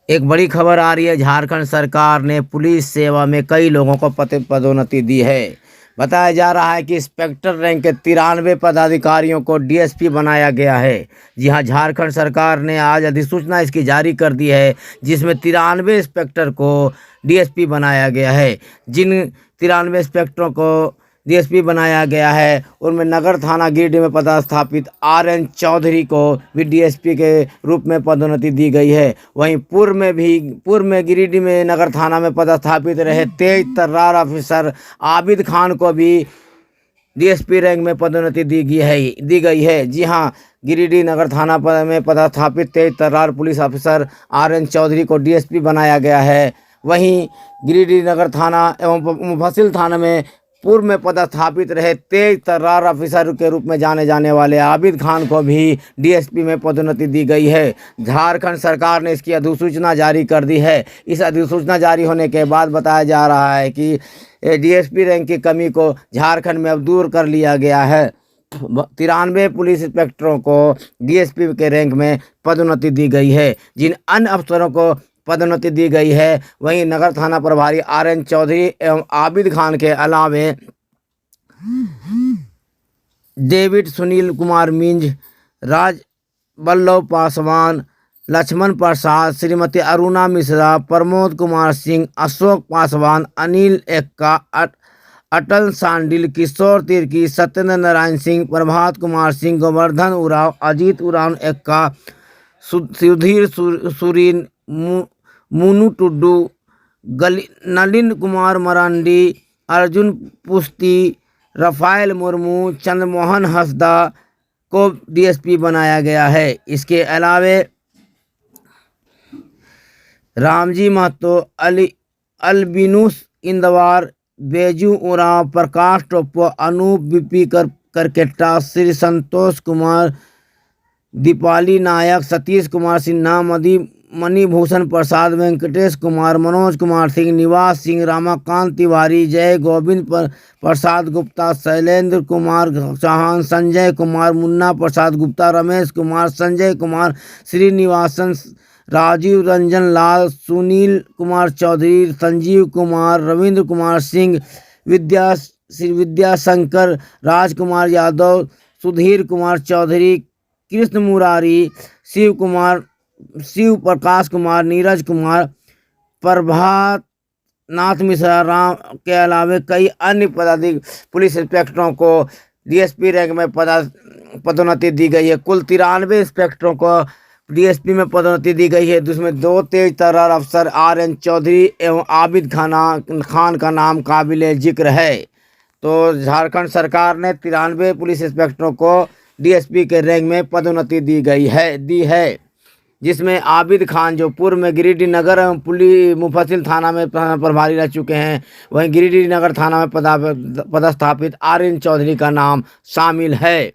एक बड़ी खबर आ रही है। झारखंड सरकार ने पुलिस सेवा में कई लोगों को पदोन्नति दी है। बताया जा रहा है कि इंस्पेक्टर रैंक के 93 पदाधिकारियों को डीएसपी बनाया गया है। जी हां, झारखंड सरकार ने आज अधिसूचना इसकी जारी कर दी है, जिसमें 93 इंस्पेक्टर को डीएसपी बनाया गया है। जिन 93 इंस्पेक्टरों को डीएसपी बनाया गया है उनमें नगर थाना गिरिडीह में पदस्थापित आरएन चौधरी को भी डीएसपी के रूप में पदोन्नति दी गई है। वहीं पूर्व में गिरिडीह में नगर थाना में पदस्थापित रहे तेज तर्रार ऑफिसर आबिद खान को भी डीएसपी रैंक में पदोन्नति दी गई है। जी हां, गिरिडीह नगर थाना में पदस्थापित तेज तर्रार पुलिस ऑफिसर आरएन चौधरी को डीएसपी बनाया गया है। वहीं गिरिडीह नगर थाना एवं मुफस्सिल थाना में पूर्व में पदस्थापित रहे तेज तर्रार ऑफिसर के रूप में जाने जाने वाले आबिद खान को भी डीएसपी में पदोन्नति दी गई है। झारखंड सरकार ने इसकी अधिसूचना जारी कर दी है। इस अधिसूचना जारी होने के बाद बताया जा रहा है कि डीएसपी रैंक की कमी को झारखंड में अब दूर कर लिया गया है। 93 पुलिस इंस्पेक्टरों को डीएसपी के रैंक में पदोन्नति दी गई है। जिन अन्य अफसरों को पदोन्नति दी गई है, वहीं नगर थाना प्रभारी आरएन चौधरी एवं आबिद खान के अलावे डेविड सुनील कुमार मिंज, राज बल्लभ पासवान, लक्ष्मण प्रसाद, श्रीमती अरुणा मिश्रा, प्रमोद कुमार सिंह, अशोक पासवान, अनिल एक्का, अटल सांडिल, किशोर तिर्की, सत्येंद्र नारायण सिंह, प्रभात कुमार सिंह, गोवर्धन उरांव, अजीत उरांव एक्का, सुधीर सुरीन, मुनु टुड्डू, नलिन कुमार मरांडी, अर्जुन पुस्ती, रफाइल मुर्मू, चंद्रमोहन हंसदा को डीएसपी बनाया गया है। इसके अलावे रामजी महतो, अलबिनुस इंदवार, बेजू उरांव, प्रकाश टोप्पो, अनूप बीपी करकेट्टा, श्री संतोष कुमार, दीपाली नायक, सतीश कुमार सिन्हा, मणिभूषण प्रसाद, वेंकटेश कुमार, मनोज कुमार सिंह, निवास सिंह, रामाकांत तिवारी, जय गोविंद प्रसाद गुप्ता, शैलेंद्र कुमार चौहान, संजय कुमार, मुन्ना प्रसाद गुप्ता, रमेश कुमार, संजय कुमार, श्रीनिवासन, राजीव रंजन लाल, सुनील कुमार चौधरी, संजीव कुमार, रविंद्र कुमार सिंह, विद्याशंकर, राजकुमार यादव, सुधीर कुमार चौधरी, कृष्ण मुरारी, शिव प्रकाश कुमार, नीरज कुमार, प्रभात नाथ मिश्रा राम के अलावे कई अन्य पुलिस इंस्पेक्टरों को डीएसपी रैंक में पदोन्नति दी गई है। कुल 93 इंस्पेक्टरों को डीएसपी में पदोन्नति दी गई है, जिसमें 2 तेज तर्रार अफसर आरएन चौधरी एवं आबिद खान का नाम काबिल जिक्र है। तो झारखंड सरकार ने 93 पुलिस इंस्पेक्टरों को डीएसपी के रैंक में पदोन्नति दी है, जिसमें आबिद खान जो पूर्व में गिरिडीह नगर पुलिस मुफस्सिल थाना में प्रभारी रह चुके हैं, वहीं गिरिडीह नगर थाना में पदस्थापित आरएन चौधरी का नाम शामिल है।